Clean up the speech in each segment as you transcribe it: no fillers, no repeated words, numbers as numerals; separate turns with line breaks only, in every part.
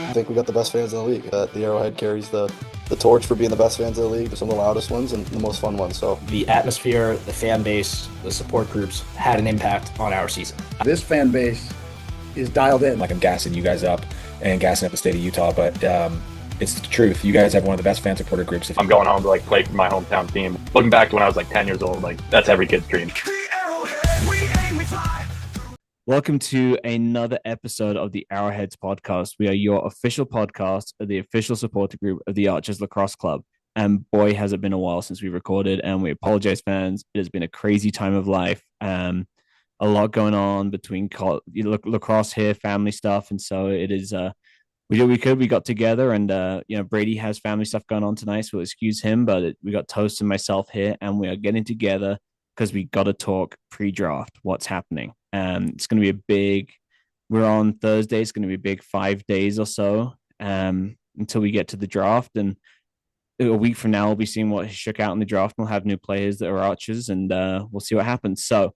I think we got the best fans in the league. The Arrowhead carries the torch for being the best fans in the league. Some of the loudest ones and the most fun ones. So
The atmosphere, the fan base, the support groups had an impact on our season.
This fan base is dialed in.
Like I'm gassing you guys up and gassing up the state of Utah, but it's the truth. You guys have one of the best fan supporter groups.
I'm going home to play for my hometown team. Looking back to when I was 10 years old, that's every kid's dream.
Welcome to another episode of the Arrowheads podcast. We are your official podcast of the official supporter group of the Archers Lacrosse Club. And boy, has it been a while since we recorded, and we apologize, fans. It has been a crazy time of life. A lot going on between lacrosse here, family stuff. And so it is, we got together, and Brady has family stuff going on tonight, so we'll excuse him. But we got Toast and myself here, and we are getting together because we got to talk pre-draft, what's happening. It's going to be we're on Thursday. It's going to be a big 5 days or so until we get to the draft. And a week from now, we'll be seeing what shook out in the draft. We'll have new players that are Archers, and we'll see what happens. So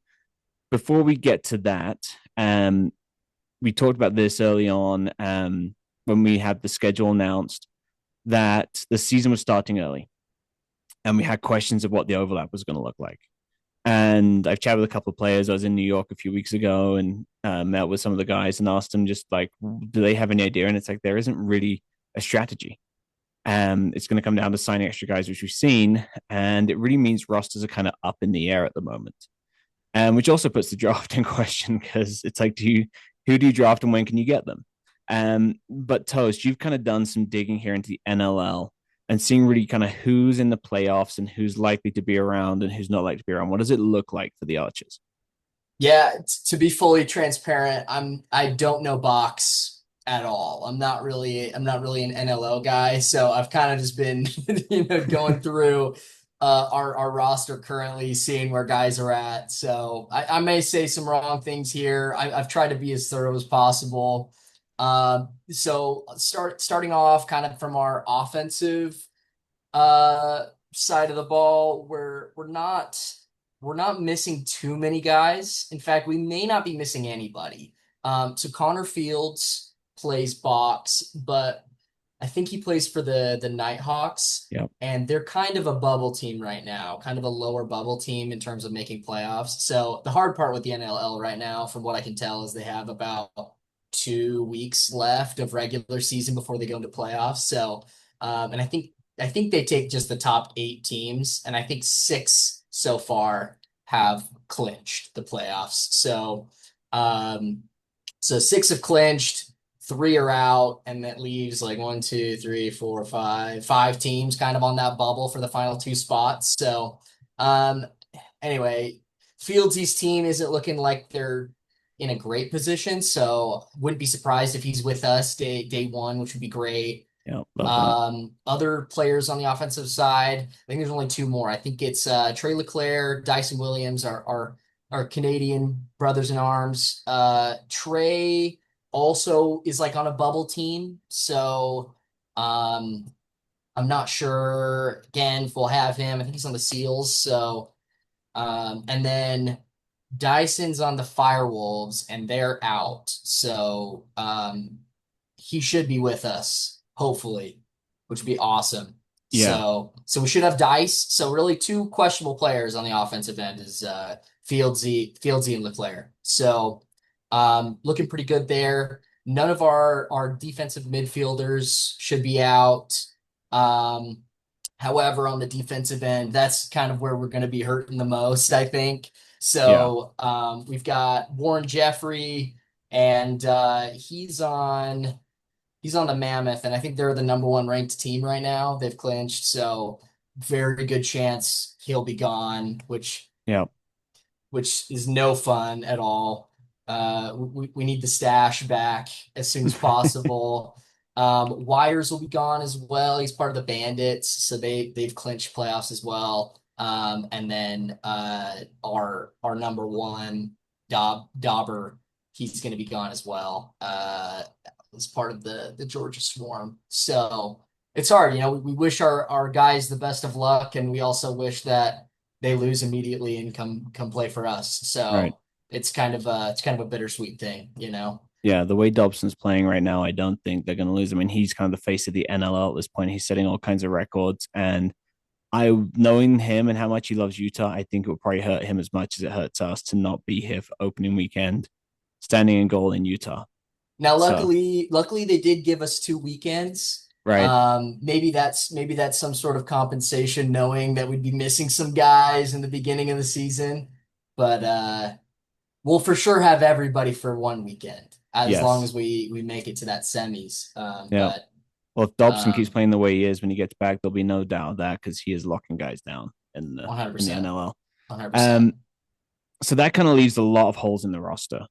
before we get to that, we talked about this early on when we had the schedule announced that the season was starting early. And we had questions of what the overlap was going to look like. And I've chatted with a couple of players. I was in New York a few weeks ago and met with some of the guys and asked them just do they have any idea? And it's there isn't really a strategy. It's going to come down to signing extra guys, which we've seen. And it really means rosters are kind of up in the air at the moment. Which also puts the draft in question because it's who do you draft and when can you get them? But Toast, you've kind of done some digging here into the NLL and seeing really kind of who's in the playoffs and who's likely to be around and who's not likely to be around. What does it look like for the Archers?
Yeah, to be fully transparent, I don't know box at all. I'm not really an NLL guy, so I've kind of just been going through our roster currently, seeing where guys are at. So I may say some wrong things here. I've tried to be as thorough as possible. So starting off kind of from our offensive side of the ball, we're not missing too many guys. In fact, we may not be missing anybody. So Connor Fields plays box, but I think he plays for the Nighthawks.
Yep.
And they're kind of a bubble team right now, kind of a lower bubble team in terms of making playoffs. So the hard part with the NLL right now, from what I can tell, is they have about 2 weeks left of regular season before they go into playoffs. So, and I think they take just the top 8 teams, and I think 6 so far have clinched the playoffs. So, so 6 have clinched, 3 are out, and that leaves 1, 2, 3, 4, 5 teams kind of on that bubble for the final 2 spots. So, anyway, Fields' team isn't looking like they're in a great position, so wouldn't be surprised if he's with us day one, which would be great.
Yeah.
Other players on the offensive side, I think there's only 2 more. I think it's Trey LeClaire, Dyson Williams, our Canadian brothers in arms. Trey also is on a bubble team, so I'm not sure again if we'll have him. I think he's on the Seals. So and then Dyson's on the Firewolves and they're out. So he should be with us, hopefully, which would be awesome.
Yeah.
So we should have Dice. So really 2 questionable players on the offensive end is Fieldsy and LeClaire. So looking pretty good there. None of our defensive midfielders should be out. However, on the defensive end, that's kind of where we're going to be hurting the most, I think. So we've got Warren Jeffrey, and he's on the Mammoth, and I think they're the number 1 ranked team right now. They've clinched, so very good chance he'll be gone, which is no fun at all. We need the stash back as soon as possible. Wires will be gone as well. He's part of the Bandits, so they've clinched playoffs as well. And then our number 1 Dauber, he's going to be gone as well. As part of the Georgia Swarm. So it's hard, we wish our guys the best of luck, and we also wish that they lose immediately and come play for us. So
right.
It's kind of a bittersweet thing.
Yeah, the way Dobson's playing right now, I don't think they're going to lose. I mean, he's kind of the face of the NLL at this point. He's setting all kinds of records, and knowing him and how much he loves Utah, I think it would probably hurt him as much as it hurts us to not be here for opening weekend, standing in goal in Utah.
Now,
So,
luckily they did give us 2 weekends.
right.
Maybe that's some sort of compensation, knowing that we'd be missing some guys in the beginning of the season. But we'll for sure have everybody for 1 weekend as long
Yes.
as we make it to that semis.
Yeah.
But
Well, if Dobson keeps
um,
playing the way he is when he gets back, there'll be no doubt of that because he is locking guys down in the
100%,
NLL.
100%.
Um, so that kind of leaves a lot of holes in the roster,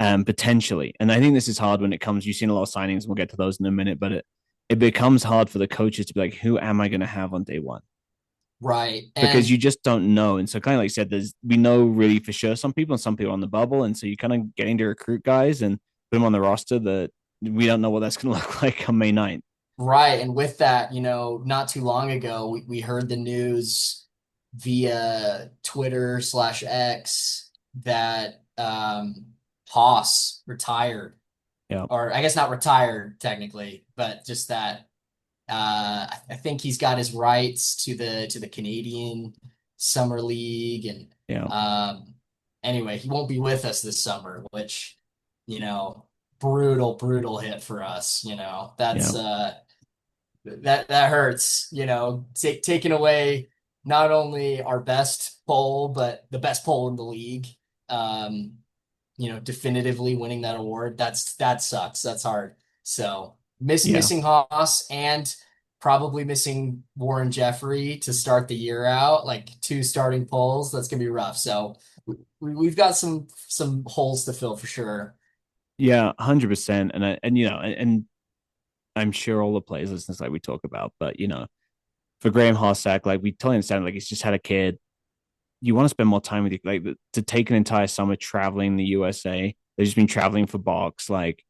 potentially. And I think this is hard when it comes. You've seen a lot of signings, and we'll get to those in a minute, but it becomes hard for the coaches to be like, who am I going to have on day one?
Right.
Because
And
you just don't know. And so, kind of like I said, we know really for sure some people and some people on the bubble. And so, you kind of getting to recruit guys and put them on the roster that we don't know what that's going to look like on May 9th.
right. And with that, not too long ago, we heard the news via Twitter/X that Haas retired,
Yeah.
or I guess not retired technically, but just that I think he's got his rights to the Canadian Summer League, and
Yeah.
anyway, he won't be with us this summer, which brutal hit for us.
Yeah.
That's that hurts. Taking away not only our best poll, but the best poll in the league. Um, definitively winning that award. That sucks. That's hard. So
Yeah.
missing Haas and probably missing Warren Jeffrey to start the year out, like two starting polls. That's gonna be rough. So we've got some holes to fill for sure.
Yeah. 100%. And I'm sure all the players listen to like we talk about, but for Graham Hossack, like we totally understand, like he's just had a kid. You want to spend more time with you, like to take an entire summer traveling the USA. They've just been traveling for box. Like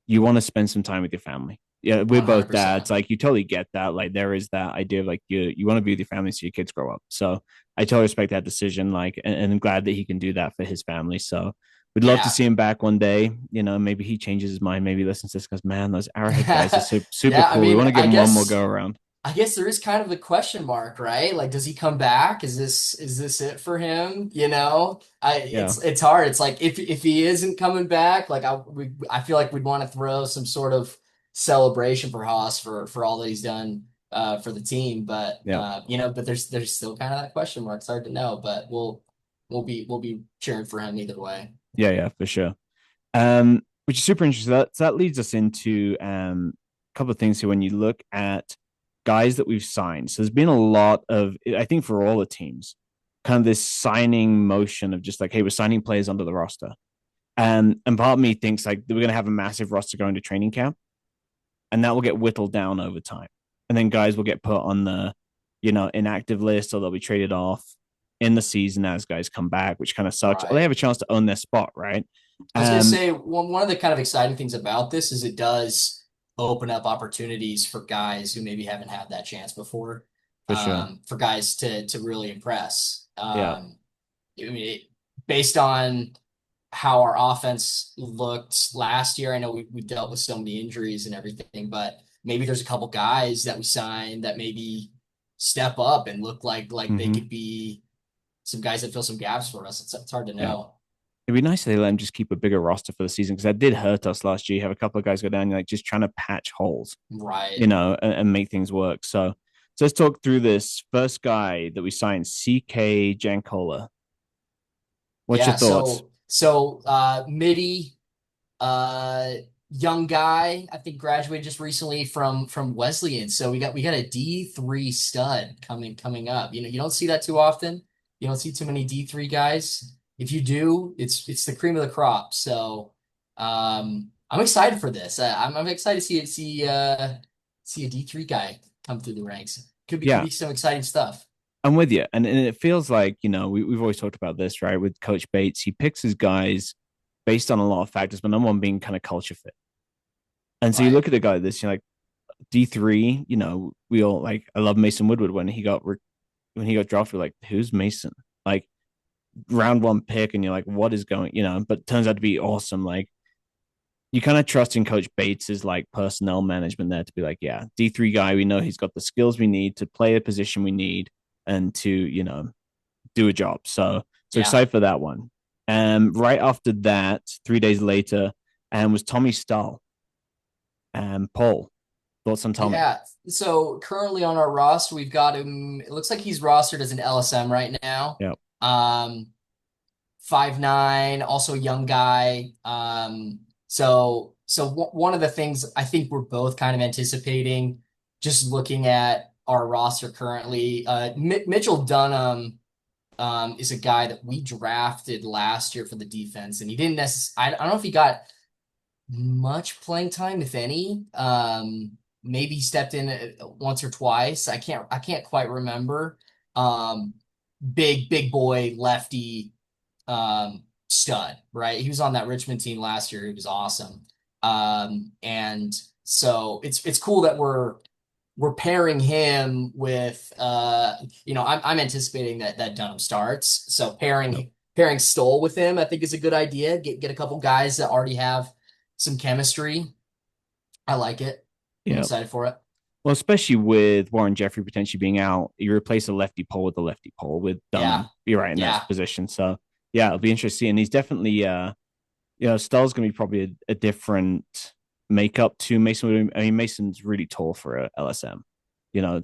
you want to spend some time with your family. Yeah, we're both dads.
100%.
Like you totally get that. Like there is that idea of like you want to be with your family so your kids grow up. So I totally respect that decision. Like, and I'm glad that he can do that for his family. So we'd love to
Yeah.
see him back one day. Maybe he changes his mind. Maybe listens to this because man, those Arrowhead guys are super
Yeah, I
cool. We want
mean,
to give him one more go around.
I guess there is kind of the question mark, right? Like, does he come back? Is this it for him?
Yeah.
It's hard. It's like if he isn't coming back, like I feel like we'd want to throw some sort of celebration for Haas for all that he's done for the team. But
Yeah.
but there's still kind of that question mark. It's hard to know, but we'll be cheering for him either way.
Yeah, for sure. Which is super interesting. That leads us into a couple of things here when you look at guys that we've signed. So there's been a lot of, I think, for all the teams, kind of this signing motion of just like, hey, we're signing players onto the roster. And part of me thinks like we're going to have a massive roster going to training camp, and that will get whittled down over time. And then guys will get put on the, inactive list, or they'll be traded off in the season as guys come back, which kind of sucks. Or they
Right.
have a chance to own their spot, right?
I was gonna say one of the kind of exciting things about this is it does open up opportunities for guys who maybe haven't had that chance before,
For sure.
for guys to really impress.
Yeah.
I mean, based on how our offense looked last year, I know we dealt with so many injuries and everything, but maybe there's a couple guys that we signed that maybe step up and look like they
Mm-hmm.
could be some guys that fill some gaps for us. It's hard to
Yeah.
know.
It'd be nice if they let him just keep a bigger roster for the season because that did hurt us last year. You have a couple of guys go down, you're like just trying to patch holes,
Right.
and make things work. So let's talk through this first guy that we signed, CK Jankola. What's your
Yeah,
thoughts?
so Midi, uh young guy, I think graduated just recently from Wesleyan. So we got a D3 stud coming up. You don't see that too often. You don't see too many D3 guys. If you do, it's the cream of the crop. So I'm excited for this. I'm excited to see a D3 guy come through the ranks. Could
Yeah,
be some exciting stuff.
I'm with you. And it feels like, we've always talked about this, right? With Coach Bates, he picks his guys based on a lot of factors, but number one being kind of culture fit. And so you
Right.
look at a guy like this, you're like, D3, we all like, I love Mason Woodward when he got drafted, we're like, who's Mason? Like, round one pick, and you're like, what is going, but it turns out to be awesome. Like, you kind of trust in Coach Bates's like personnel management there to be like, yeah, D3 guy, we know he's got the skills we need to play a position we need and to, do a job. So
Yeah.
excited for that one. Right after that, 3 days later, was Tommy Stahl. Paul, thoughts on Tommy?
Yeah. So currently on our roster, we've got him. It looks like he's rostered as an LSM right now.
Yeah.
5'9", also young guy. So one of the things I think we're both kind of anticipating, just looking at our roster currently, Mitchell Dunham is a guy that we drafted last year for the defense, and he didn't necessarily. I don't know if he got much playing time, if any. Maybe he stepped in once or twice. I can't quite remember. Um, big boy lefty stud, right? He was on that Richmond team last year. He was awesome. And so it's cool that we're pairing him with I'm anticipating that Dunham starts. So pairing Stoll with him, I think is a good idea. Get a couple guys that already have some chemistry. I like it. I'm
Yeah.
excited for it.
Well, especially with Warren Jeffrey potentially being out, you replace a lefty pole with a lefty pole with Dunham.
Yeah.
You're right in
Yeah.
that position. So yeah, it'll be interesting. And he's definitely Stahl's gonna be probably a different makeup to Mason. I mean, Mason's really tall for a LSM.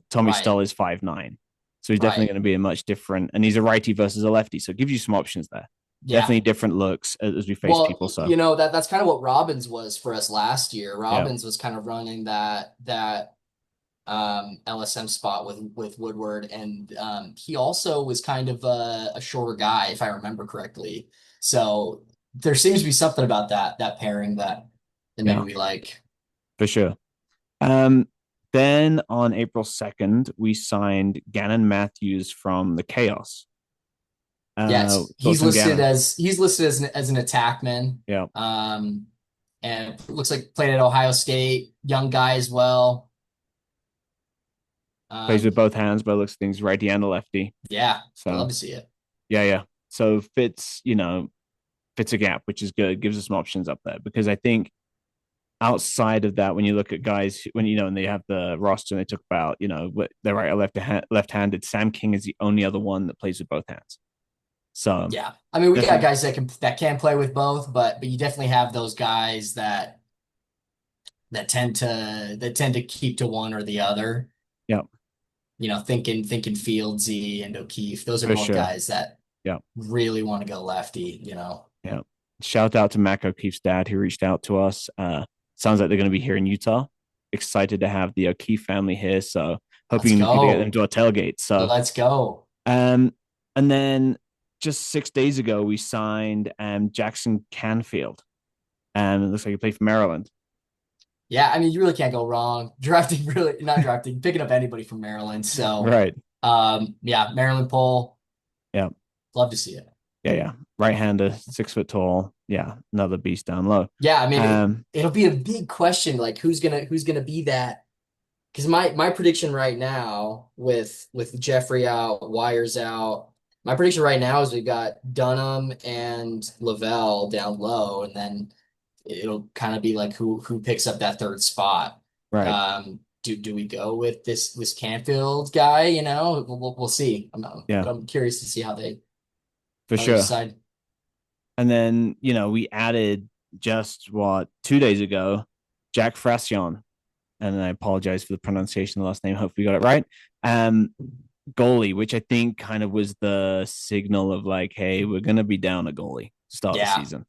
Tommy
Right.
Stahl is 5'9". So he's definitely
Right.
going to be a much different, and he's a righty versus a lefty. So it gives you some options there.
Yeah.
Definitely different looks as we face
Well,
people. So
that's kind of what Robbins was for us last year.
yeah,
Robbins was kind of running that LSM spot with Woodward, and he also was kind of a shorter guy, if I remember correctly. So there seems to be something about that pairing that maybe
yeah,
we like.
for sure. Then on April 2nd, we signed Gannon Matthews from the Chaos.
Yes,
Thoughts on Gannon?
he's listed as an attackman.
Yeah,
And it looks like played at Ohio State, young guy as well.
plays with both hands, but looks things righty and a lefty.
Yeah,
So
I'd love to see it.
yeah. So fits a gap, which is good. Gives us some options up there because I think outside of that, when you look at guys, when they have the roster and they talk about, they're right or left-handed, Sam King is the only other one that plays with both hands. So
yeah, I mean, we got guys that can play with both, but you definitely have those guys that tend to keep to one or the other.
Yeah.
Thinking Fieldsy and O'Keefe. Those are
For
both
sure.
guys that
Yeah.
really want to go lefty,
Yeah. Shout out to Mac O'Keefe's dad who reached out to us. Sounds like they're going to be here in Utah. Excited to have the O'Keefe family here. So hoping we can get them to a tailgate. So
let's go.
And then just 6 days ago, we signed Jackson Canfield. It looks like he played for Maryland.
Yeah, I mean, you really can't go wrong. Picking up anybody from Maryland. So,
right.
Yeah, Maryland Pole.
Yeah.
Love to see it.
Yeah. Right-hander, 6 foot tall. Yeah, another beast down low.
Yeah, I mean, it'll be a big question, like who's gonna be that? Because my prediction right now with Jeffrey out, Wires out, my prediction right now is we've got Dunham and Lavelle down low, and then it'll kind of be like who picks up that third spot.
Right.
Do we go with this Canfield guy? We'll see. I'm curious to see how they decide.
And then we added just 2 days ago, Jack Frassion, and I apologize for the pronunciation of the last name. Hopefully, we got it right. Goalie, which I think kind of was the signal of like, hey, we're gonna be down a goalie to start the season.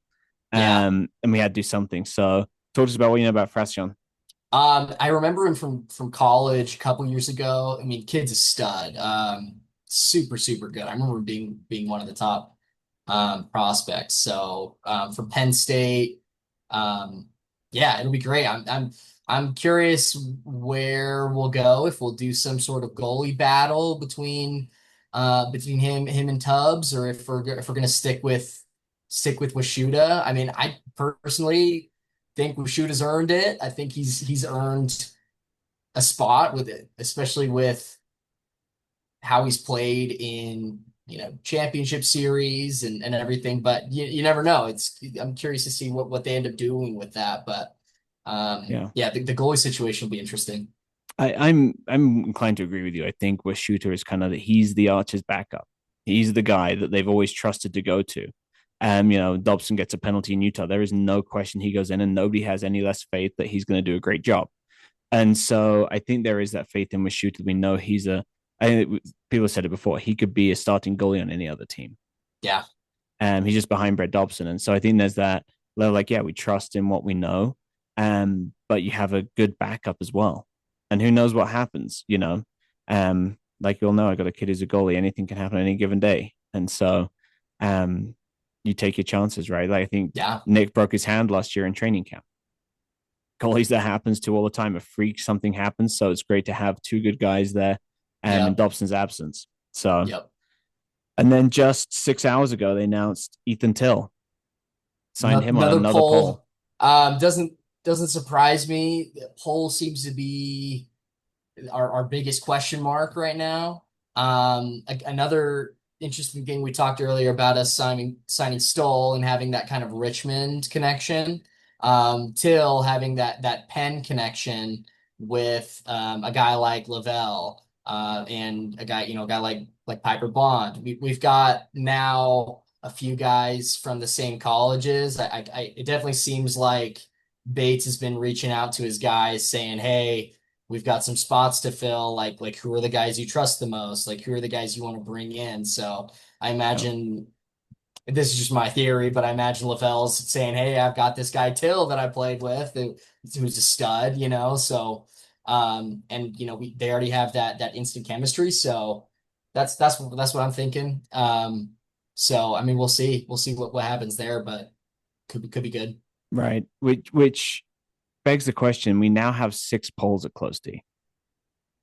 And we had to do something. So talk to us about what you know about Frassion.
I remember him from college a couple years ago. I mean, kid's a stud. Super, super good. I remember being one of the top prospects. So from Penn State, yeah, it'll be great. I'm curious where we'll go, if we'll do some sort of goalie battle between him and Tubbs, or if we're gonna stick with Washuda. I mean, I personally think Washuda's earned it. I think he's earned a spot with it, especially with how he's played in championship series and everything, but you never know. I'm curious to see what they end up doing with that. But
Yeah.
yeah, the goalie situation will be interesting.
I'm inclined to agree with you. I think with Shooter is kind of that he's the Archer's backup. He's the guy that they've always trusted to go to. Dobson gets a penalty in Utah. There is no question he goes in, and nobody has any less faith that he's going to do a great job. And so I think there is that faith in with Shooter. We know he's a. I think people said it before. He could be a starting goalie on any other team.
Yeah.
He's just behind Brett Dobson, and so I think there's that. They're like, yeah, we trust in what we know, but you have a good backup as well, and who knows what happens, like you'll know, I got a kid who's a goalie. Anything can happen any given day, and so, you take your chances, right? Like I think
Yeah.
Nick broke his hand last year in training camp. Goalies that happens to all the time. A freak, something happens, so it's great to have two good guys there, in
Yep.
Dobson's absence. So.
Yep.
And then just 6 hours ago, they announced Ethan Till signed him on
Another
another poll.
poll. Doesn't surprise me. Poll seems to be our biggest question mark right now. Another interesting thing we talked earlier about us signing Stoll and having that kind of Richmond connection. Till having that Penn connection with a guy like Lavelle and a guy like Piper Bond. We've got now a few guys from the same colleges. It definitely seems like Bates has been reaching out to his guys saying, "Hey, we've got some spots to fill. Like who are the guys you trust the most? Like who are the guys you want to bring in?" So I imagine this is just my theory, but I imagine Lavelle's saying, "Hey, I've got this guy Till that I played with who's a stud, So, and they already have that instant chemistry. So that's what I'm thinking. So I mean, we'll see what happens there, but could be good.
Right. Which begs the question. We now have 6 polls at close D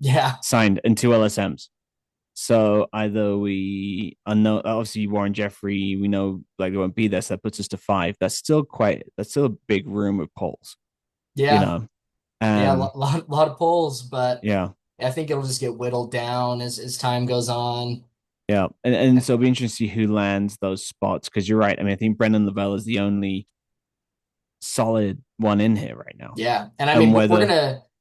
Yeah,
signed and 2 LSMs. So either we unknown, obviously Warren Jeffrey, we know like they won't be there, so that puts us to 5. That's still a big room of polls, you
yeah,
know.
yeah. A
Um,
lot of polls, but
yeah,
I think it'll just get whittled down as time goes on.
yeah, and so it'll be interesting to see who lands those spots because you're right. I mean, I think Brendan Lavelle is the only solid one in here right now,
Yeah, and I
and
mean
whether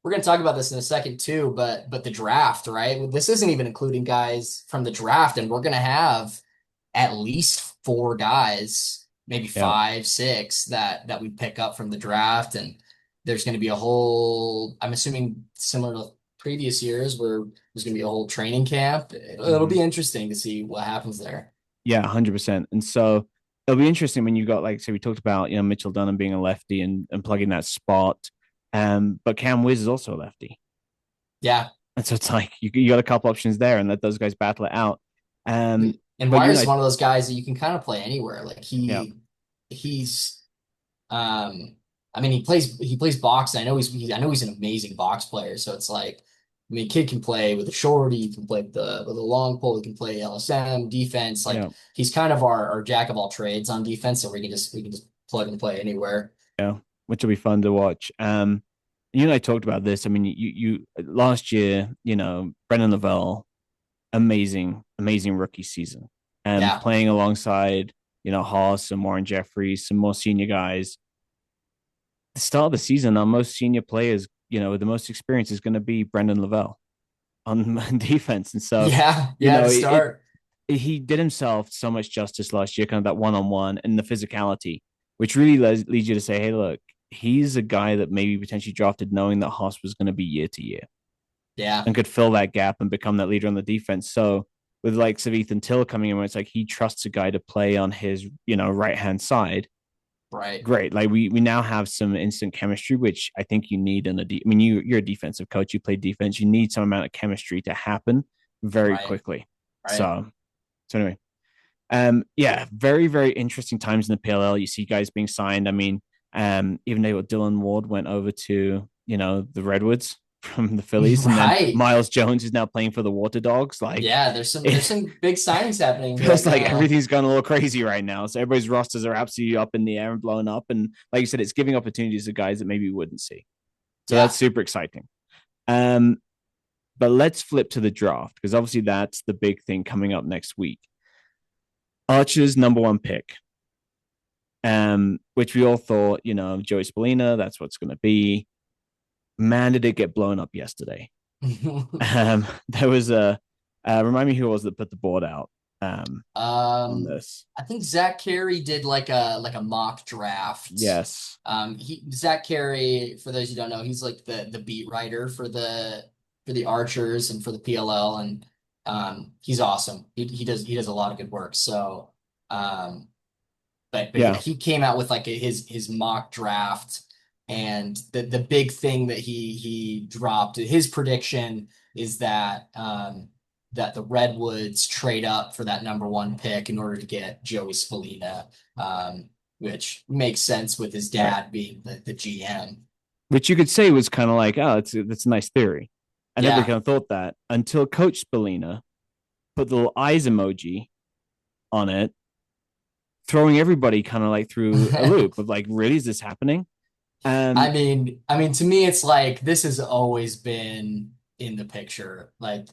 we're gonna talk about this in a second too, but the draft, right? This isn't even including guys from the draft, and we're gonna have at least 4 guys, maybe
yeah,
5, 6 that we pick up from the draft, and there's gonna be a whole. I'm assuming similar to previous years, where there's gonna be a whole training camp. It'll
mhm.
be interesting to see what happens there.
Yeah, 100%. And so it'll be interesting when you got like say we talked about Mitchell Dunham being a lefty and plugging that spot. But Cam Wiz is also a lefty.
Yeah,
And so it's like you got a couple options there and let those guys battle it out.
and
But
Myers is one of those guys that you can kind of play anywhere. Like
yeah,
he's I mean he plays box. I know I know he's an amazing box player. So it's like kid can play with a shorty, he can play with a long pole, he can play LSM defense. Like
yeah,
he's kind of our jack of all trades on defense, so we can just plug and play anywhere.
yeah, which will be fun to watch. You and I talked about this. I mean, you last year, Brendan Lavelle, amazing rookie season. And
Yeah,
playing alongside, Haas and Warren Jeffries, some more senior guys the start of the season, our most senior players, with the most experience is going to be Brendan Lavelle on defense. And so, you
yeah.
know,
To
it,
start,
he did himself so much justice last year, kind of that one-on-one and the physicality, which really leads you to say, hey, look, he's a guy that maybe potentially drafted knowing that Haas was going to be year to year
yeah,
and could fill that gap and become that leader on the defense. So with like Savith and Till coming in, where it's like he trusts a guy to play on his, right hand side,
right,
great. Like we now have some instant chemistry, which I think you need in I mean, you're a defensive coach. You play defense. You need some amount of chemistry to happen very
right,
quickly.
right.
So anyway, yeah, very very interesting times in the PLL. You see guys being signed. I mean, even though Dylan Ward went over to the Redwoods from the Phillies, and then
Right.
Miles Jones is now playing for the Water Dogs. Like
Yeah, there's
it
some big signings happening right
feels like
now.
everything's gone a little crazy right now. So everybody's rosters are absolutely up in the air and blowing up. And like you said, it's giving opportunities to guys that maybe we wouldn't see. So that's
Yeah.
super exciting. Um, but let's flip to the draft because obviously that's the big thing coming up next week. Archer's number one pick, which we all thought, Joey Spallina, that's what's going to be. Man, did it get blown up yesterday. There was remind me who it was that put the board out on this.
I think Zach Carey did like a mock draft.
Yes.
Zach Carey, for those who don't know, he's like the beat writer for the Archers and for the PLL, and he's awesome. He does a lot of good work. So but yeah, he came out with like his mock draft, and the big thing that he dropped, his prediction is that that the Redwoods trade up for that number one pick in order to get Joey Spallina, which makes sense with his dad being the GM.
Which you could say was kind of like, oh, that's a nice theory. I never kind of thought that until Coach Spallina put the little eyes emoji on it, throwing everybody kind of like through a loop of like, really, is this happening?
I mean, to me, it's like this has always been in the picture. Like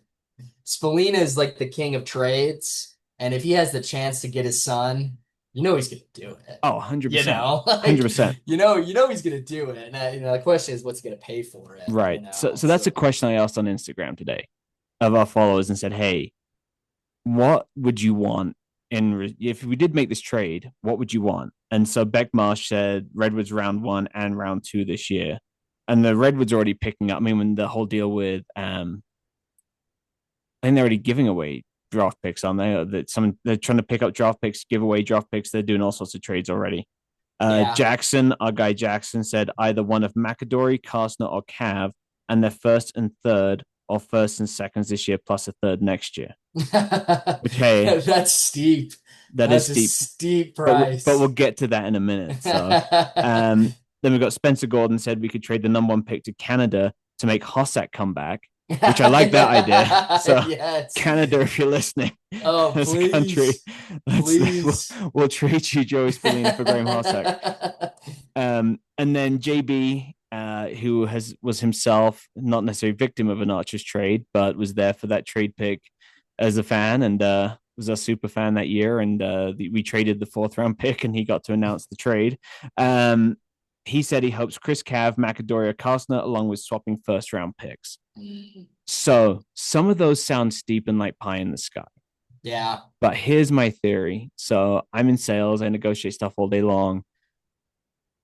Spallina is like the king of trades, and if he has the chance to get his son, he's gonna do it.
Oh, 100%.
100%. He's gonna do it. And the question is, what's he gonna pay for it?
Right. So that's a question I asked on Instagram today of our followers and said, hey, what would you want if we did make this trade? What would you want? And so Beck Marsh said Redwoods round 1 and round 2 this year, and the Redwoods already picking up. I mean, when the whole deal with I think they're already giving away draft picks, aren't they? They're trying to pick up draft picks, give away draft picks. They're doing all sorts of trades already. Jackson, our guy Jackson, said either one of McAdory, Castner, or Cav, and their first and third, or first and seconds this year, plus a third next year.
Okay, that's steep.
That's
a steep price.
But we'll get to that in a minute. So, then we've got Spencer Gordon said we could trade the number one pick to Canada to make Hossack come back, which I like that idea. So, yes. Canada, if you're listening, as a country, we'll trade you Joey Spallina for Graham Hossack. And then JB, who was himself not necessarily victim of an Archers trade, but was there for that trade pick as a fan, and was a super fan that year. And we traded the 4th round pick, and he got to announce the trade. He said he hopes Chris Cav, McAdory, or Castner, along with swapping 1st round picks. So some of those sound steep and like pie in the sky.
Yeah.
But here's my theory. So I'm in sales. I negotiate stuff all day long.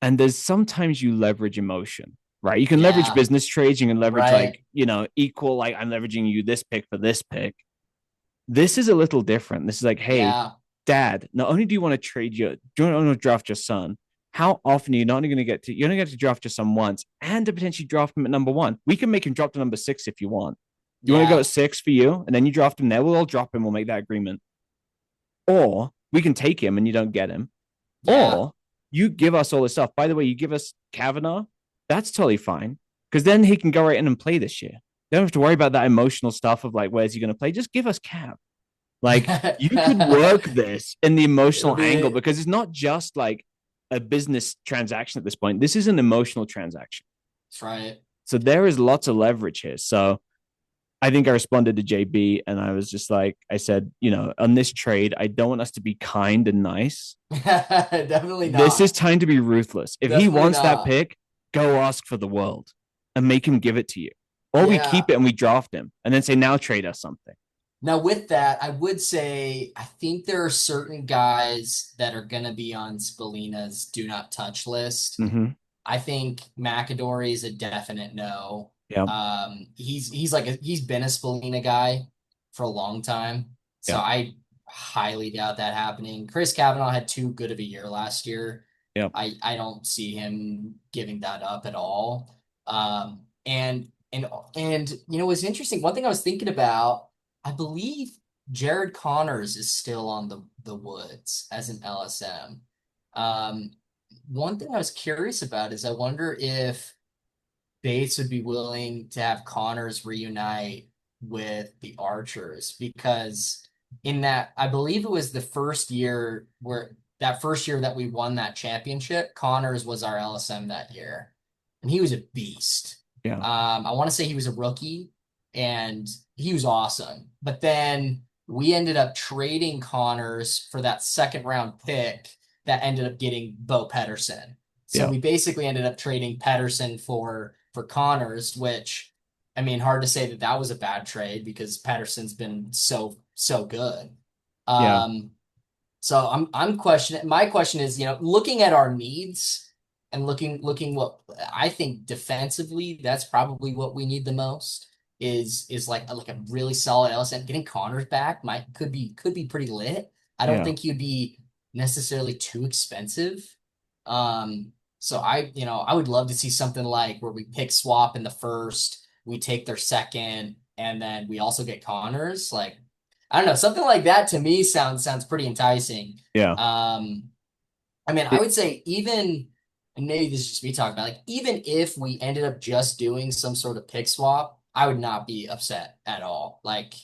And there's sometimes you leverage emotion, right? You can leverage business trades. You can leverage equal, like I'm leveraging you this pick for this pick. This is a little different. This is like, hey, Dad, not only do you want to draft your son, how often are you not going to get to, you're only going to draft your son once and to potentially draft him at number 1. We can make him drop to number 6 if you want. You want to go at 6 for you, and then you draft him there. We'll all drop him. We'll make that agreement. Or we can take him and you don't get him. Yeah. Or you give us all this stuff. By the way, you give us Kavanaugh. That's totally fine. Because then he can go right in and play this year. You don't have to worry about that emotional stuff of like, where's he going to play? Just give us Cav. Like, you could work this in the emotional angle, because it's not just like a business transaction at this point. This is an emotional transaction.
That's right.
So there is lots of leverage here. So I think I responded to JB, and I was just like, I said, on this trade, I don't want us to be kind and nice.
Definitely not.
This is time to be ruthless. If he wants that pick, go ask for the world and make him give it to you. Or we keep it and we draft him and then say, now trade us something.
Now, with that, I would say I think there are certain guys that are going to be on Spallina's do not touch list.
Mm-hmm.
I think McAdory is a definite no.
Yeah.
He's been a Spallina guy for a long time. So I highly doubt that happening. Chris Kavanaugh had too good of a year last year.
Yeah.
I don't see him giving that up at all. And what's interesting, one thing I was thinking about, I believe Jared Connors is still on the Woods as an LSM. One thing I was curious about is I wonder if Bates would be willing to have Connors reunite with the Archers, because in that, I believe it was the first year that we won that championship, Connors was our LSM that year, and he was a beast.
Yeah.
I want to say he was a rookie, and he was awesome. But then we ended up trading Connors for that second round pick that ended up getting Bo Pedersen. So
Yeah.
we basically ended up trading Pedersen for Connors, which I mean, hard to say that that was a bad trade because Pedersen's been so good.
Yeah.
So I'm questioning. My question is, looking at our needs and looking what I think defensively, that's probably what we need the most is like a really solid LSN. Getting Connors back could be pretty lit. I don't
Yeah.
think he'd be necessarily too expensive. So I would love to see something like where we pick swap in the first, we take their second, and then we also get Connors. Like, I don't know, something like that to me sounds pretty enticing.
Yeah.
I mean, I
It,
would say even, and maybe this is just me talking about, like, even if we ended up just doing some sort of pick swap, I would not be upset at all. Like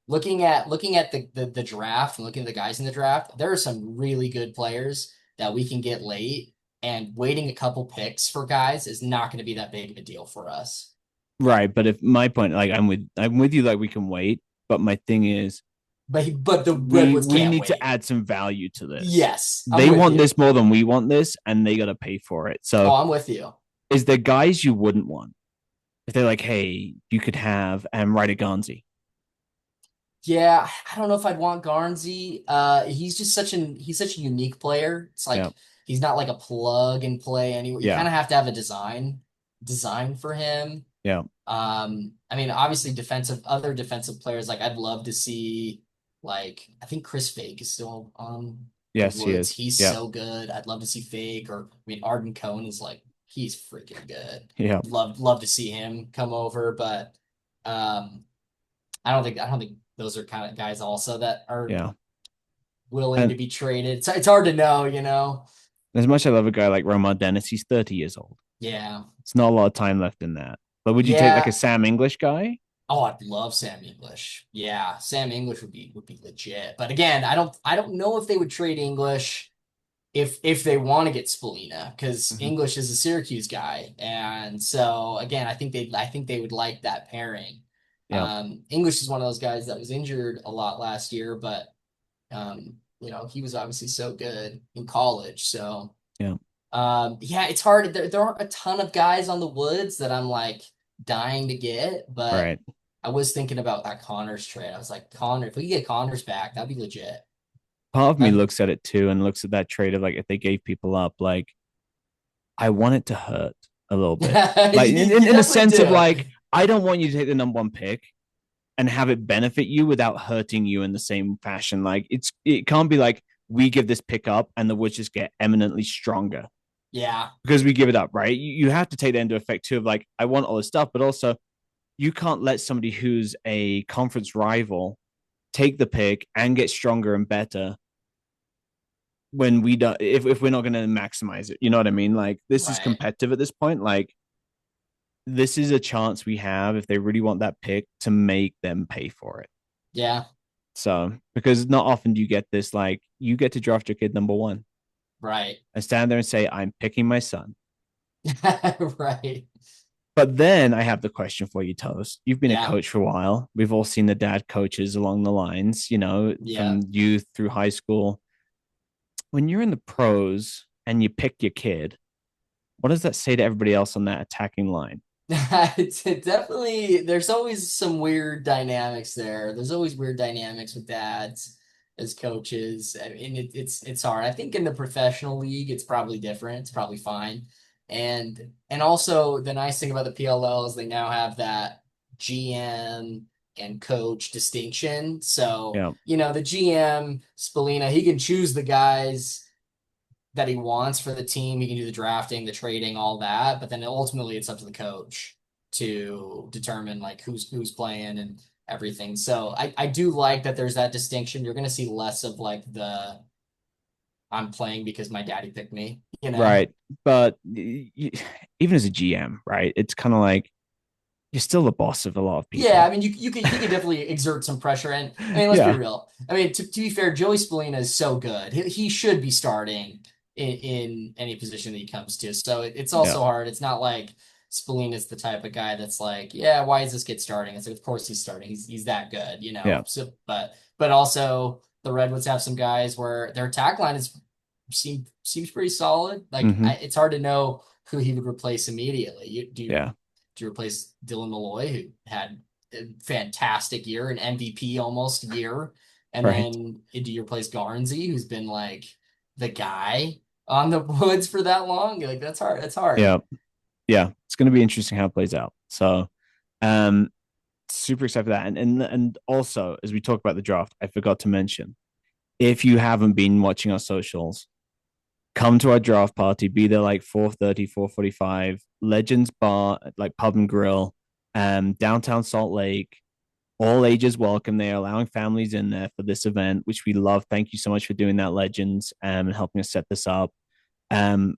looking at the draft and looking at the guys in the draft, there are some really good players that we can get late, and waiting a couple picks for guys is not going to be that big of a deal for us.
right. But if my point, like I'm with you, like we can wait. But my thing is,
But the
we
Redwoods
we
can't
need to
wait.
add some value to this.
Yes, I'm
They
with
want
you.
this more than we want this, and they got to pay for it.
Oh,
So,
I'm with you.
is there guys you wouldn't want if they're like, hey, you could have Ryder Gonzi?
Yeah, I don't know if I'd want Garnsey. He's just he's such a unique player. It's
Yeah.
like he's not like a plug and play anywhere. You
Yeah.
kind of have to have a design for him.
Yeah.
I mean, obviously other defensive players, like I'd love to see, like, I think Chris Fake is still on the
Yes, he
Woods.
is.
He's
Yeah.
so good. I'd love to see Fake, or I mean Arden Cohn is like, he's freaking good.
Yeah.
Love to see him come over, but I don't think those are kind of guys also that are
Yeah.
willing
And
to be traded. So it's hard to know.
as much as I love a guy like Roman Dennis, he's 30 years old.
Yeah.
It's not a lot of time left in that. But would you take like
Yeah.
a Sam English guy?
Oh, I'd love Sam English. Yeah, Sam English would be legit. But again, I don't know if they would trade English if they want to get Spallina, because
Mhm.
English is a Syracuse guy. And so again, I think they would like that pairing.
Yeah.
English is one of those guys that was injured a lot last year, but he was obviously so good in college. So
Yeah.
yeah, it's hard. There aren't a ton of guys on the Woods that I'm like dying to get, but
Right.
I was thinking about that Connors trade. I was like, Connor, if we could get Connors back, that'd be legit.
Part of me
Um,
looks at it too and looks at that trade of like if they gave people up, like I want it to hurt a little bit. Like
you
in a
definitely
sense of
do.
like, I don't want you to take the number one pick and have it benefit you without hurting you in the same fashion. Like it can't be like we give this pick up and the Woods just get eminently stronger
Yeah,
because we give it up, right? You have to take that into effect too of like, I want all this stuff, but also you can't let somebody who's a conference rival take the pick and get stronger and better when we don't, if we're not going to maximize it. You know what I mean? Like this is
right.
competitive at this point. Like this is a chance we have if they really want that pick to make them pay for it.
Yeah,
So because not often do you get this, like you get to draft your kid number one
right.
and stand there and say, I'm picking my son.
Right.
But then I have the question for you, Toast. You've been a
Yeah.
coach for a while. We've all seen the dad coaches along the lines,
Yeah.
from youth through high school. When you're in the pros and you pick your kid, what does that say to everybody else on that attacking line?
It's definitely, there's always some weird dynamics there. There's always weird dynamics with dads as coaches. I mean, it's hard. I think in the professional league, it's probably different. It's probably fine. And also the nice thing about the PLL is they now have that GM and coach distinction. So,
Yeah.
the GM, Spallina, he can choose the guys that he wants for the team. He can do the drafting, the trading, all that. But then ultimately it's up to the coach to determine like who's playing and everything. So I do like that there's that distinction. You're going to see less of like the I'm playing because my daddy picked me,
Right. But even as a GM, right, it's kind of like you're still the boss of a lot of people.
Yeah, I mean, you could definitely exert some pressure. And I mean, let's
Yeah.
be real. I mean, to be fair, Joey Spallina is so good. He should be starting in any position that he comes to. So it's also hard. It's not like Spallina's the type of guy that's like, yeah, why is this kid starting? It's like, of course he's starting. He's that good, you know.
Yeah.
So, but also the Redwoods have some guys where their attack line seems pretty solid. Like it's hard to know who he would replace immediately. Do you replace Dylan Malloy, who had a fantastic year, an MVP almost year, and
Right.
then do you replace Garnsey, who's been like the guy on the Woods for that long? Like that's hard. That's hard.
Yeah. Yeah. It's going to be interesting how it plays out. So, um, super excited for that. And also, as we talk about the draft, I forgot to mention, if you haven't been watching our socials, come to our draft party. Be there like 4:30, 4:45. Legends Bar, like pub and grill, downtown Salt Lake. All ages welcome. They're allowing families in there for this event, which we love. Thank you so much for doing that, Legends, and helping us set this up. Um,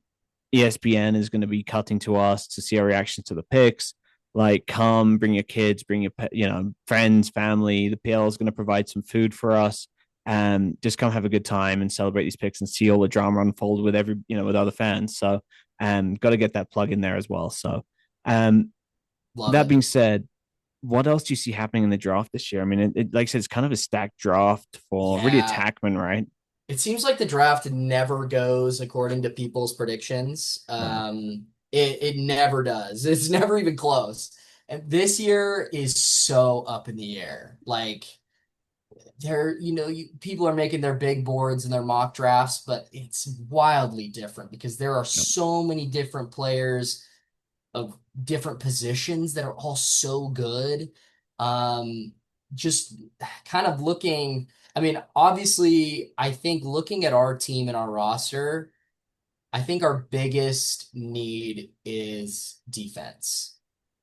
ESPN is going to be cutting to us to see our reactions to the picks. Like, come, bring your kids, bring your friends, family. The PL is going to provide some food for us. Just come have a good time and celebrate these picks and see all the drama unfold with with other fans. So, got to get that plug in there as well. So,
Love
that
it.
being said, what else do you see happening in the draft this year? I mean, like I said, it's kind of a stacked draft for really
Yeah.
attackman, right?
It seems like the draft never goes according to people's predictions.
No.
It never does. It's never even close. And this year is so up in the air. Like people are making their big boards and their mock drafts, but it's wildly different because there are
No.
so many different players of different positions that are all so good. Um, just kind of looking, I mean, obviously, I think looking at our team and our roster, I think our biggest need is defense.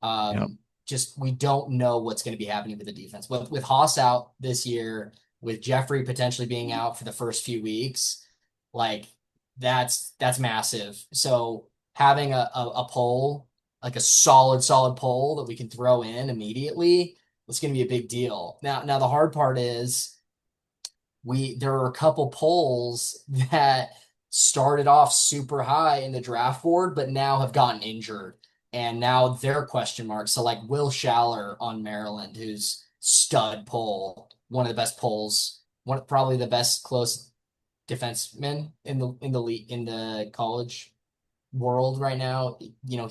Yeah.
Just we don't know what's going to be happening with the defense. With Haas out this year, with Jeffrey potentially being out for the first few weeks, like that's massive. So having a poll, like a solid poll that we can throw in immediately, it's going to be a big deal. Now the hard part is there are a couple polls that started off super high in the draft board, but now have gotten injured. And now they're question marks. So like Will Schaller on Maryland, who's stud poll, one of the best polls, probably the best close defenseman in the league in the college world right now.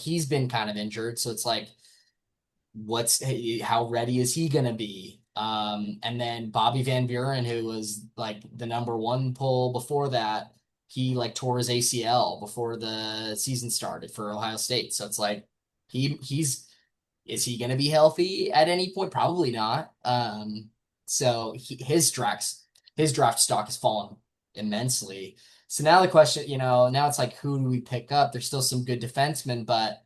He's been kind of injured. So it's like, how ready is he going to be? And then Bobby Van Buren, who was like the number one pull before that, he like tore his ACL before the season started for Ohio State. So it's like is he going to be healthy at any point? Probably not. So his draft stock has fallen immensely. So now the question, now it's like, who do we pick up? There's still some good defensemen, but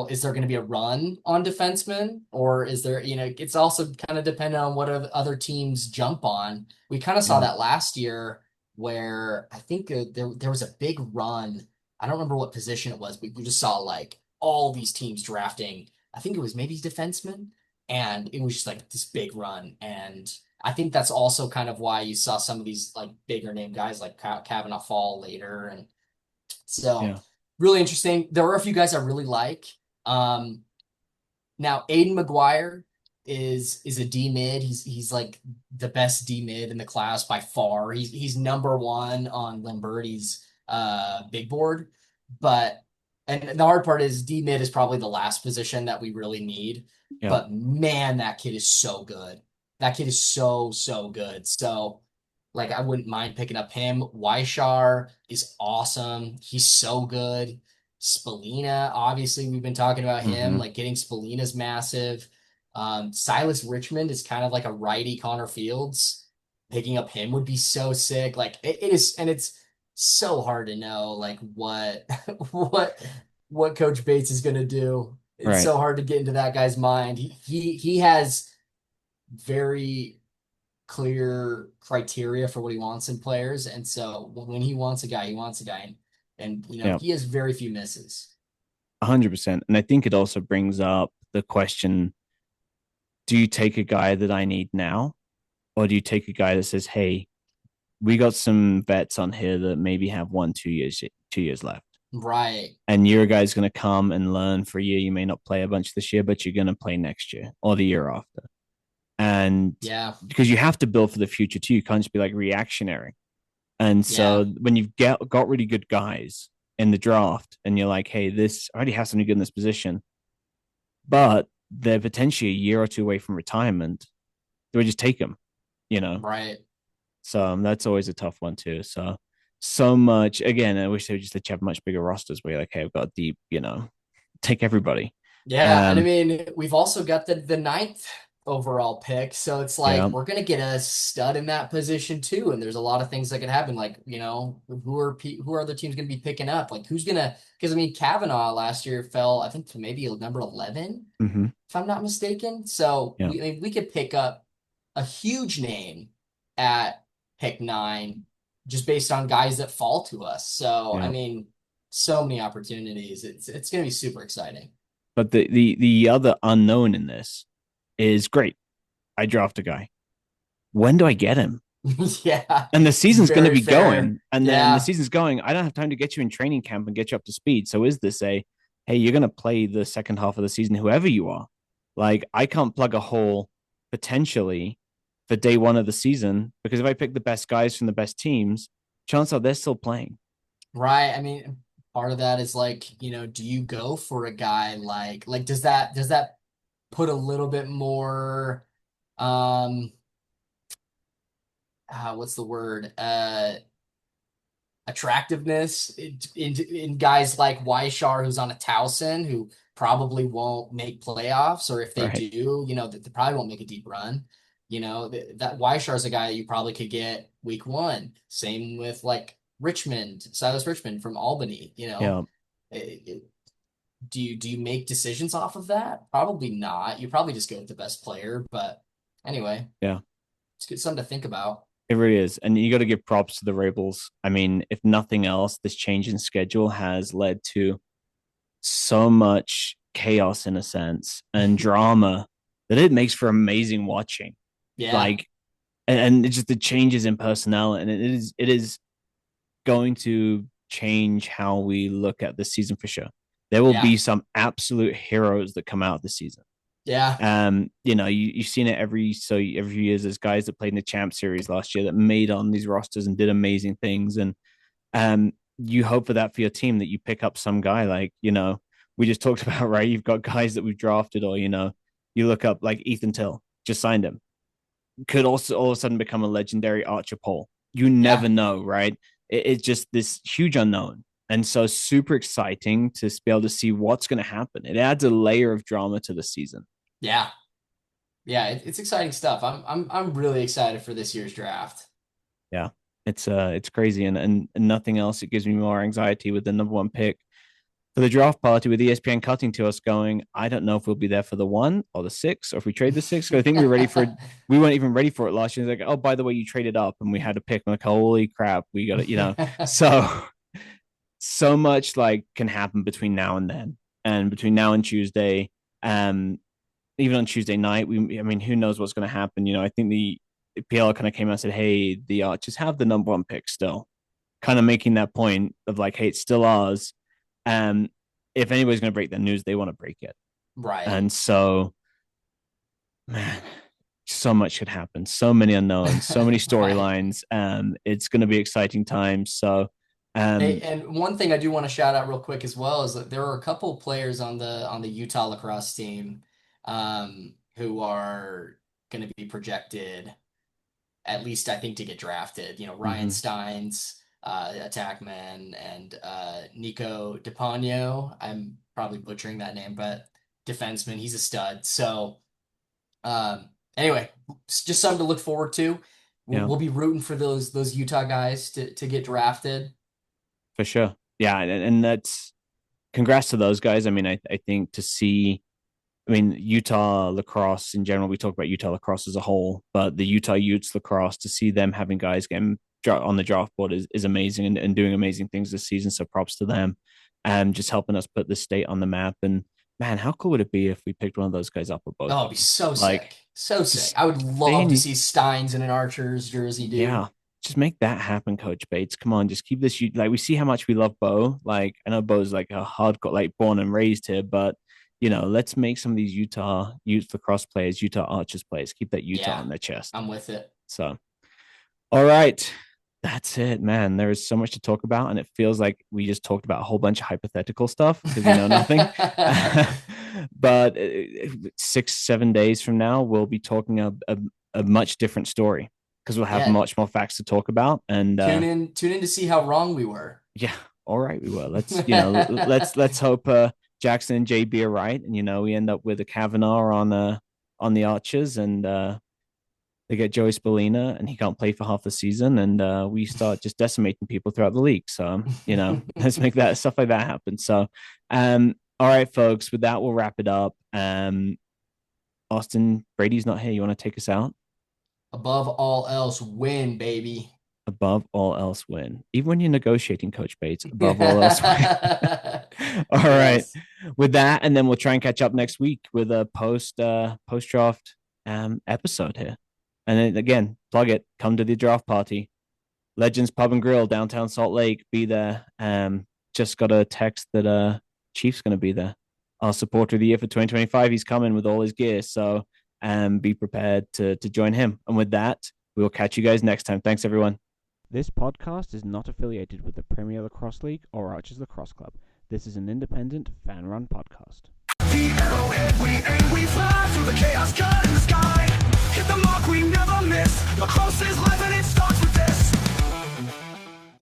is there going to be a run on defensemen, or is there, it's also kind of dependent on what other teams jump on. We kind of saw that last year where I think there was a big run. I don't remember what position it was, but we just saw like all these teams drafting. I think it was maybe defensemen, and it was just like this big run. And I think that's also kind of why you saw some of these like bigger name guys like Kavanaugh fall later. And so really interesting. There are a few guys I really like. Now Aiden McGuire is a D mid. He's like the best D mid in the class by far. He's number one on Lamberti's big board. And the hard part is D mid is probably the last position that we really need.
Yeah.
But man, that kid is so good. That kid is so good. So like I wouldn't mind picking up him. Weishar is awesome. He's so good. Spallina, obviously, we've been talking about him. Like getting Spallina's massive. Silas Richmond is kind of like a righty Connor Fields. Picking up him would be so sick. Like it is, and it's so hard to know like what what Coach Bates is gonna do. It's so hard to get into that guy's mind. He has very clear criteria for what he wants in players. And so when he wants a guy, he wants a guy. And he has very few misses.
100%. And I think it also brings up the question, do you take a guy that I need now? Or do you take a guy that says, hey, we got some vets on here that maybe have 2 years left.
Right.
And your guy's going to come and learn for a year. You may not play a bunch this year, but you're going to play next year or the year after. And
Yeah.
because you have to build for the future too, you can't just be like reactionary. And
Yeah.
so when you've got really good guys in the draft and you're like, hey, this I already have somebody good in this position, but they're potentially a year or two away from retirement, do we just take them, you know?
Right.
So that's always a tough one too. So much again, I wish they would just let you have much bigger rosters where you're like, hey, I've got deep, take everybody.
Yeah, and I
Um,
mean, we've also got the ninth overall pick, so it's like
yeah.
we're gonna get a stud in that position too. And there's a lot of things that could happen. Like, who are other teams gonna be picking up? Like, who's gonna? Because I mean, Kavanaugh last year fell, I think, to maybe number 11,
Mm-hmm.
if I'm not mistaken. So
Yeah.
I mean, we could pick up a huge name at pick 9 just based on guys that fall to us. So I
Yeah.
mean, so many opportunities. It's gonna be super exciting.
But the other unknown in this is great. I draft a guy. When do I get him?
Yeah,
And the season's going to
very
be
fair.
going, and then the
Yeah,
season's going. I don't have time to get you in training camp and get you up to speed. So is this a, hey, you're going to play the second half of the season, whoever you are? Like I can't plug a hole potentially for day one of the season because if I pick the best guys from the best teams, chances are they're still playing.
right. I mean, part of that is like, do you go for a guy like does that put a little bit more um what's the word? Attractiveness in guys like Weishar, who's on a Towson, who probably won't make playoffs, or if they
Right.
do, they probably won't make a deep run. That Weishar is a guy that you probably could get week 1. Same with like Richmond, Silas Richmond from Albany.
Yeah.
It- it- do you make decisions off of that? Probably not. You probably just go with the best player. But anyway,
Yeah.
it's good, something to think about.
It really is. And you got to give props to the Rebels. I mean, if nothing else, this change in schedule has led to so much chaos in a sense and drama that it makes for amazing watching.
Yeah,
Like, and it's just the changes in personnel, and it is going to change how we look at this season for sure. There will
yeah,
be some absolute heroes that come out this season.
yeah,
You've seen it every few years. There's guys that played in the Champ Series last year that made on these rosters and did amazing things, and you hope for that for your team that you pick up some guy like we just talked about, right? You've got guys that we've drafted, or you look up like Ethan Till just signed him, could also all of a sudden become a legendary Archer Pole. You
yeah.
never know, right? It's just this huge unknown. And so super exciting to be able to see what's going to happen. It adds a layer of drama to the season.
Yeah. Yeah, it's exciting stuff. I'm really excited for this year's draft.
Yeah. It's crazy and nothing else. It gives me more anxiety with the number one pick for the draft party with ESPN cutting to us going, I don't know if we'll be there for the 1 or the 6 or if we trade the 6. I think we weren't even ready for it last year. It's like, oh, by the way, you traded up and we had to pick. I'm like, holy crap, we got it. So much like can happen between now and then, and between now and Tuesday. Even on Tuesday night, I mean, who knows what's going to happen? I think the PL kind of came out and said, hey, the Archers have the number one pick still, kind of making that point of like, hey, it's still ours. Um, if anybody's going to break the news, they want to break it.
Right.
And so, man, so much could happen. So many unknowns, so many
Right.
storylines. It's going to be exciting times. So,
Hey,
um,
and one thing I do want to shout out real quick as well is that there are a couple players on the Utah lacrosse team who are going to be projected, at least I think, to get drafted. Ryan
mhm,
Steins, attackman, and Nico DePonio. I'm probably butchering that name, but defenseman. He's a stud. So anyway, it's just something to look forward to. We'll,
yeah,
we'll be rooting for those Utah guys to get drafted.
for sure. Yeah, and that's congrats to those guys. I mean, I think to see I mean, Utah lacrosse in general, we talk about Utah lacrosse as a whole, but the Utah Utes lacrosse, to see them having guys getting on the draft board is amazing and doing amazing things this season. So props to them and just helping us put the state on the map. And man, how cool would it be if we picked one of those guys up or both
Oh,
of
it'd be
them?
so
Like,
sick. So sick.
just
I would love to
saying,
see Steins in an Archer's jersey,
yeah,
dude.
just make that happen, Coach Bates. Come on, just keep this. Like we see how much we love Bo. Like I know Bo's like a hardcore, like born and raised here, but let's make some of these Utah youth lacrosse players, Utah Archers players, keep that Utah
Yeah,
on their chest.
I'm with it.
So, all right. That's it, man. There is so much to talk about, and it feels like we just talked about a whole bunch of hypothetical stuff because we know nothing. But 6-7 days from now, we'll be talking a much different story because we'll have much more facts to talk about. And
tune in to see how wrong we were.
Yeah, all right, we will. Let's hope Jackson and JB are right, and we end up with a Kavanaugh on the Archers, and they get Joey Spallina, and he can't play for half the season, and we start just decimating people throughout the league. So, let's make that stuff like that happen. So, all right, folks, with that, we'll wrap it up. Austin, Brady's not here. You want to take us out?
Above all else, win, baby.
Above all else, win. Even when you're negotiating, Coach Bates, above all else, win. All right. With that, and then we'll try and catch up next week with a post draft episode here. And then again, plug it. Come to the draft party. Legends Pub and Grill, downtown Salt Lake. Be there. Just got a text that Chief's going to be there. Our supporter of the year for 2025. He's coming with all his gear. So be prepared to join him. And with that, we will catch you guys next time. Thanks, everyone. This podcast is not affiliated with the Premier Lacrosse League or Archers Lacrosse Club. This is an independent, fan-run podcast. The Arrowhead